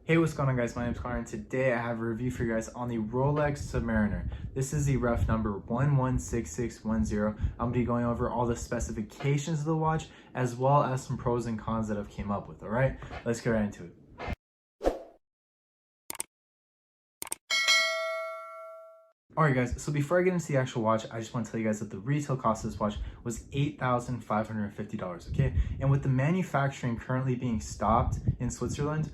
Hey, what's going on, guys? My name is Connor, and today I have a review for you guys on the Rolex Submariner. This is the ref number 116610. I'm going to be going over all the specifications of the watch as well as some pros and cons that I've came up with. All right, let's get right into it. Alright guys, so before I get into the actual watch, I just want to tell you guys that the retail cost of this watch was $8,550, okay? And with the manufacturing currently being stopped in Switzerland,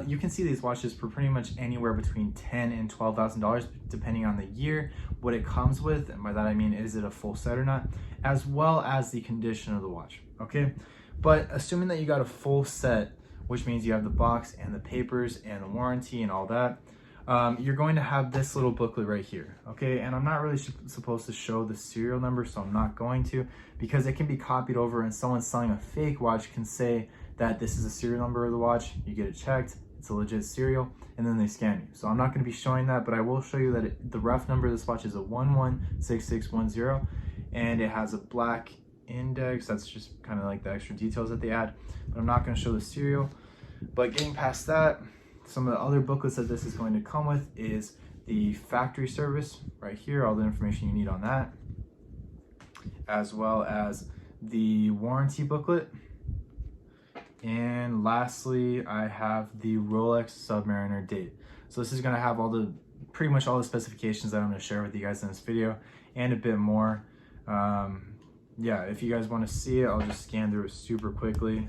you can see these watches for pretty much anywhere between $10,000 and $12,000 depending on the year, what it comes with, and by that I mean is it a full set or not, as well as the condition of the watch, okay? But assuming that you got a full set, which means you have the box and the papers and the warranty and all that, you're going to have this little booklet right here, okay? And I'm not really supposed to show the serial number, so I'm not going to, because it can be copied over and someone selling a fake watch can say that this is a serial number of the watch, you get it checked, it's a legit serial, and then they scan you. So I'm not going to be showing that, but I will show you that the ref number of this watch is a 116610, and it has a black index. That's just kind of like the extra details that they add, but I'm not going to show the serial. But getting past that, some of the other booklets that this is going to come with is the factory service right here, all the information you need on that, as well as the warranty booklet. And lastly, I have the Rolex Submariner date. So this is going to have pretty much all the specifications that I'm going to share with you guys in this video and a bit more. Yeah, if you guys want to see it, I'll just scan through it super quickly.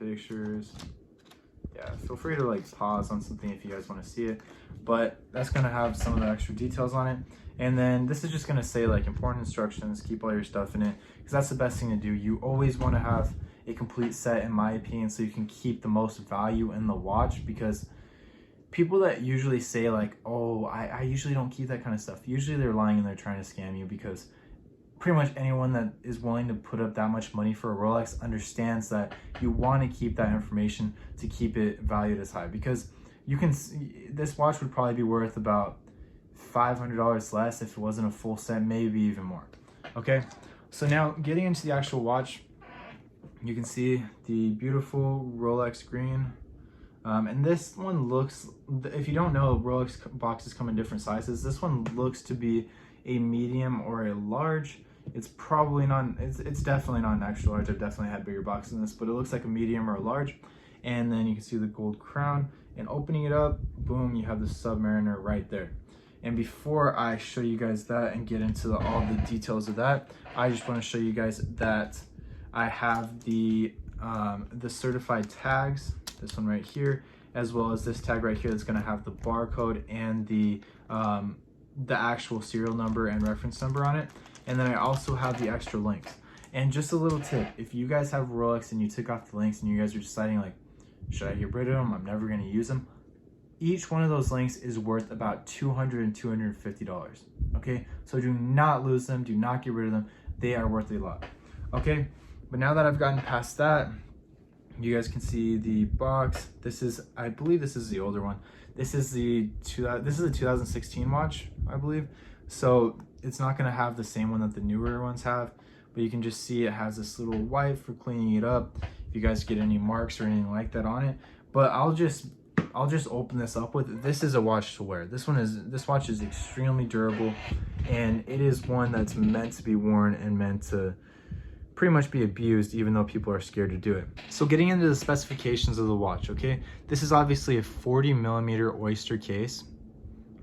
Pictures. Yeah, feel free to like pause on something if you guys want to see it, but that's going to have some of the extra details on it. And then this is just going to say like important instructions, keep all your stuff in it, because that's the best thing to do. You always want to have a complete set, in my opinion, so you can keep the most value in the watch, because people that usually say like, oh, I usually don't keep that kind of stuff, usually they're lying and they're trying to scam you, because pretty much anyone that is willing to put up that much money for a Rolex understands that you want to keep that information to keep it valued as high, because you can, this watch would probably be worth about $500 less if it wasn't a full set, maybe even more. Okay, so now getting into the actual watch, you can see the beautiful Rolex green. And this one looks, if you don't know, Rolex boxes come in different sizes. This one looks to be a medium or a large. It's probably not, it's definitely not an extra large. I've definitely had bigger boxes than this, but it looks like a medium or a large. And then you can see the gold crown, and opening it up, boom, you have the Submariner right there. And before I show you guys that and get into all the details of that, I just want to show you guys that I have the certified tags, this one right here, as well as this tag right here that's going to have the barcode and the actual serial number and reference number on it. And then I also have the extra links. And just a little tip, if you guys have Rolex and you took off the links and you guys are deciding like, should I get rid of them? I'm never going to use them. Each one of those links is worth about $200 and $250. Okay, so do not lose them. Do not get rid of them. They are worth a lot. Okay, but now that I've gotten past that, you guys can see the box. This is, I believe this is the older one. This is the 2016 watch, I believe. So it's not going to have the same one that the newer ones have, but you can just see it has this little wipe for cleaning it up if you guys get any marks or anything like that on it. But I'll just open this up with, this is a watch to wear. This watch is extremely durable, and it is one that's meant to be worn and meant to pretty much be abused, even though people are scared to do it. So getting into the specifications of the watch, okay, this is obviously a 40mm Oyster case.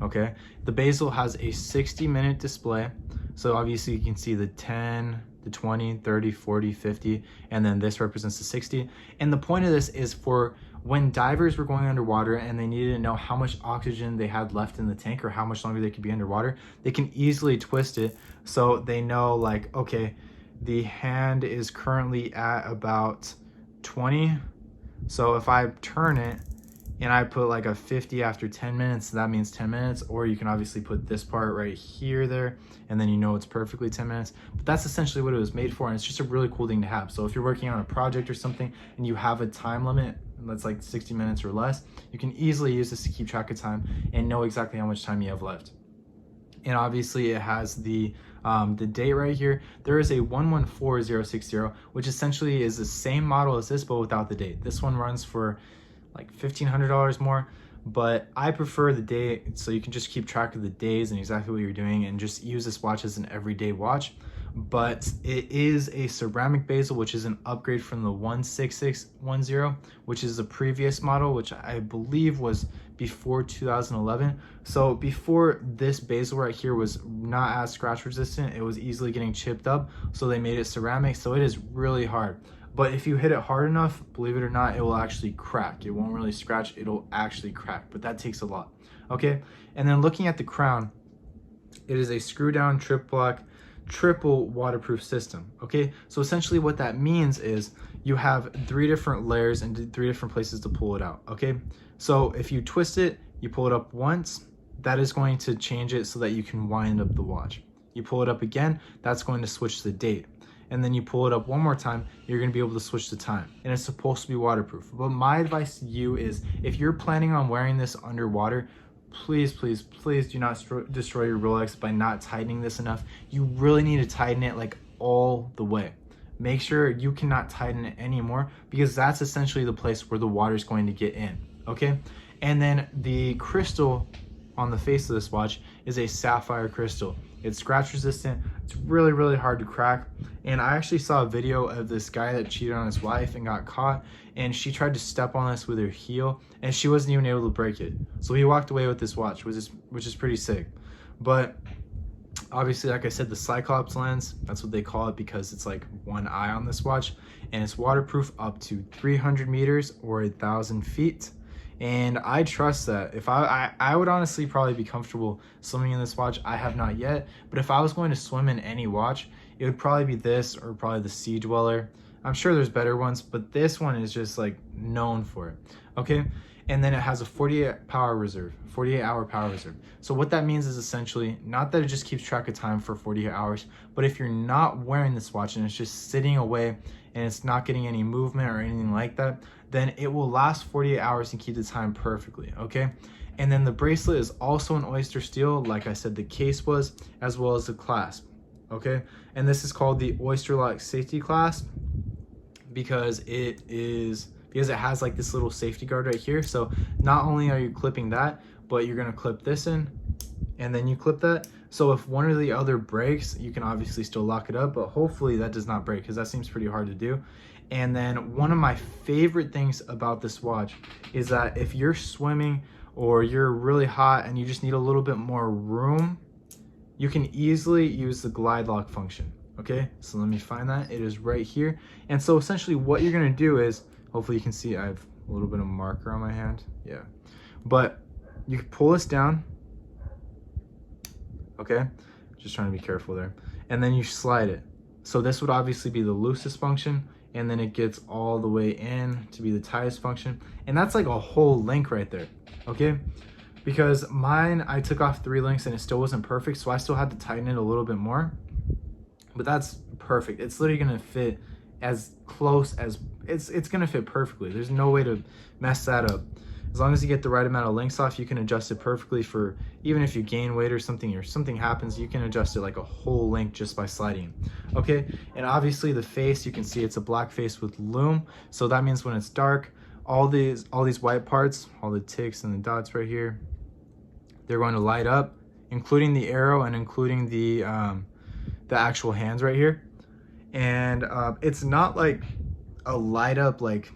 Okay, the bezel has a 60-minute display, so obviously you can see the 10, the 20, 30, 40, 50, and then this represents the 60. And the point of this is for when divers were going underwater and they needed to know how much oxygen they had left in the tank or how much longer they could be underwater, they can easily twist it so they know like, okay, the hand is currently at about 20, so if I turn it and I put like a 50 after 10 minutes, that means 10 minutes, or you can obviously put this part right here there, and then you know it's perfectly 10 minutes. But that's essentially what it was made for, and it's just a really cool thing to have. So if you're working on a project or something and you have a time limit that's like 60 minutes or less, you can easily use this to keep track of time and know exactly how much time you have left. And obviously it has the date right here. There is a 114060, which essentially is the same model as this, but without the date. This one runs for like $1,500 more, but I prefer the date, so you can just keep track of the days and exactly what you're doing and just use this watch as an everyday watch. But it is a ceramic bezel, which is an upgrade from the 16610, which is the previous model, which I believe was before 2011. So before, this bezel right here was not as scratch resistant. It was easily getting chipped up, so they made it ceramic. So it is really hard. But if you hit it hard enough, believe it or not, it will actually crack. It won't really scratch, it'll actually crack, but that takes a lot. Okay, and then looking at the crown, it is a screw down triple waterproof system. Okay, so essentially what that means is you have 3 different layers and 3 different places to pull it out. Okay, so if you twist it, you pull it up once, that is going to change it so that you can wind up the watch. You pull it up again, that's going to switch the date. And then you pull it up one more time, you're gonna be able to switch the time. And it's supposed to be waterproof. But my advice to you is, if you're planning on wearing this underwater, please, please, please do not destroy your Rolex by not tightening this enough. You really need to tighten it like all the way. Make sure you cannot tighten it anymore, because that's essentially the place where the water is going to get in, okay? And then the crystal on the face of this watch is a sapphire crystal. It's scratch resistant. It's really, really hard to crack. And I actually saw a video of this guy that cheated on his wife and got caught, and she tried to step on this with her heel and she wasn't even able to break it. So he walked away with this watch, which is pretty sick. But obviously, like I said, the Cyclops lens, that's what they call it, because it's like one eye on this watch, and it's waterproof up to 300 meters or 1,000 feet. And I trust that. If I would honestly probably be comfortable swimming in this watch. I have not yet, but if I was going to swim in any watch, it would probably be this, or probably the Sea Dweller. I'm sure there's better ones, but this one is just like known for it. Okay, and then it has a 48-hour power reserve. So what that means is essentially not that it just keeps track of time for 48 hours, but if you're not wearing this watch and it's just sitting away and it's not getting any movement or anything like that, then it will last 48 hours and keep the time perfectly, okay? And then the bracelet is also an Oyster steel, like I said the case was, as well as the clasp, okay? And this is called the Oyster safety clasp because it has like this little safety guard right here. So not only are you clipping that, but you're gonna clip this in, and then you clip that. So if one or the other breaks, you can obviously still lock it up, but hopefully that does not break, because that seems pretty hard to do. And then one of my favorite things about this watch is that if you're swimming or you're really hot and you just need a little bit more room, you can easily use the Glidelock function. Okay, so let me find that. It is right here. And so essentially what you're gonna do is, hopefully you can see I have a little bit of marker on my hand. Yeah, but you can pull this down. Okay, just trying to be careful there. And then you slide it. So this would obviously be the loosest function, and then it gets all the way in to be the tightest function. And that's like a whole link right there, okay? Because mine, I took off 3 links and it still wasn't perfect, so I still had to tighten it a little bit more. But that's perfect. It's literally gonna fit as close as, it's gonna fit perfectly. There's no way to mess that up. As long as you get the right amount of links off, you can adjust it perfectly for, even if you gain weight or something happens, you can adjust it like a whole link just by sliding. Okay, and obviously the face, you can see it's a black face with lume. So that means when it's dark, all these white parts, all the ticks and the dots right here, they're going to light up, including the arrow and including the actual hands right here. And it's not like a light up like,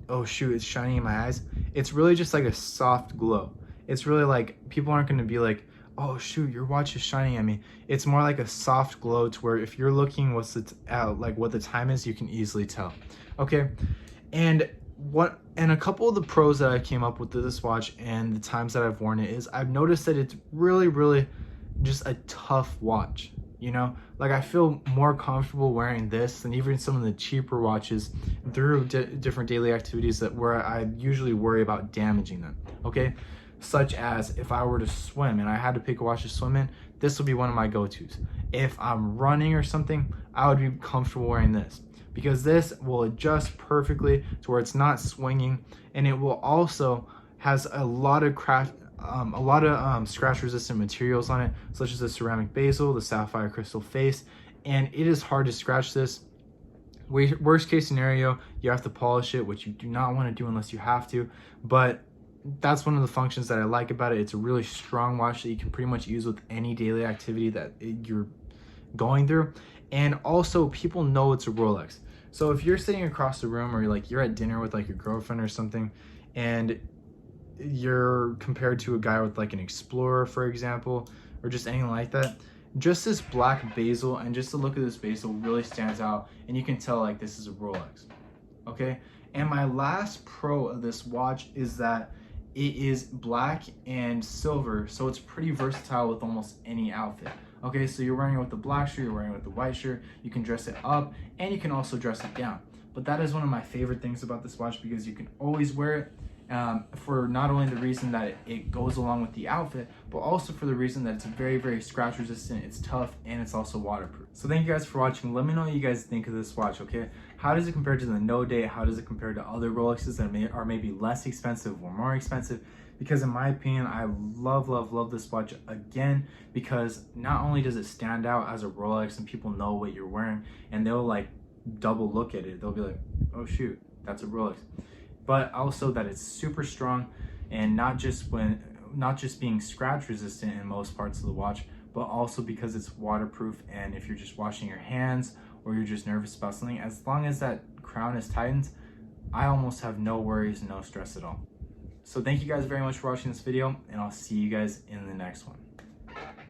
oh shoot, it's shining in my eyes. It's really just like a soft glow. It's really like, people aren't going to be like, oh shoot, your watch is shining at me. It's more like a soft glow to where if you're looking what the time is, you can easily tell. Okay, and a couple of the pros that I came up with this watch and the times that I've worn it is, I've noticed that it's really, really just a tough watch. You know, like I feel more comfortable wearing this than even some of the cheaper watches through different daily activities where I usually worry about damaging them. Okay, such as if I were to swim and I had to pick a watch to swim in, this would be one of my go-tos. If I'm running or something, I would be comfortable wearing this, because this will adjust perfectly to where it's not swinging, and it will also has a lot of a lot of scratch resistant materials on it, such as the ceramic bezel, the sapphire crystal face, and it is hard to scratch this. Worst case scenario, you have to polish it, which you do not want to do unless you have to, but that's one of the functions that I like about it. It's a really strong watch that you can pretty much use with any daily activity that you're going through. And also, people know it's a Rolex. So if you're sitting across the room, or you're at dinner with like your girlfriend or something, and you're compared to a guy with like an Explorer, for example, or just anything like that, just this black bezel and just the look of this bezel really stands out, and you can tell like this is a Rolex. Okay, and my last pro of this watch is that it is black and silver, so it's pretty versatile with almost any outfit. Okay, so you're wearing it with the black shirt, you're wearing it with the white shirt, you can dress it up, and you can also dress it down. But that is one of my favorite things about this watch, because you can always wear it for not only the reason that it goes along with the outfit, but also for the reason that it's very, very scratch resistant, it's tough, and it's also waterproof. So thank you guys for watching. Let me know what you guys think of this watch, okay? How does it compare to the No Date? How does it compare to other Rolexes that are maybe less expensive or more expensive? Because in my opinion, I love this watch, again, because not only does it stand out as a Rolex and people know what you're wearing, and they'll like double look at it. They'll be like, oh shoot, that's a Rolex. But also that it's super strong, and not just being scratch resistant in most parts of the watch, but also because it's waterproof. And if you're just washing your hands or you're just nervous about something, as long as that crown is tightened, I almost have no worries, no stress at all. So thank you guys very much for watching this video, and I'll see you guys in the next one.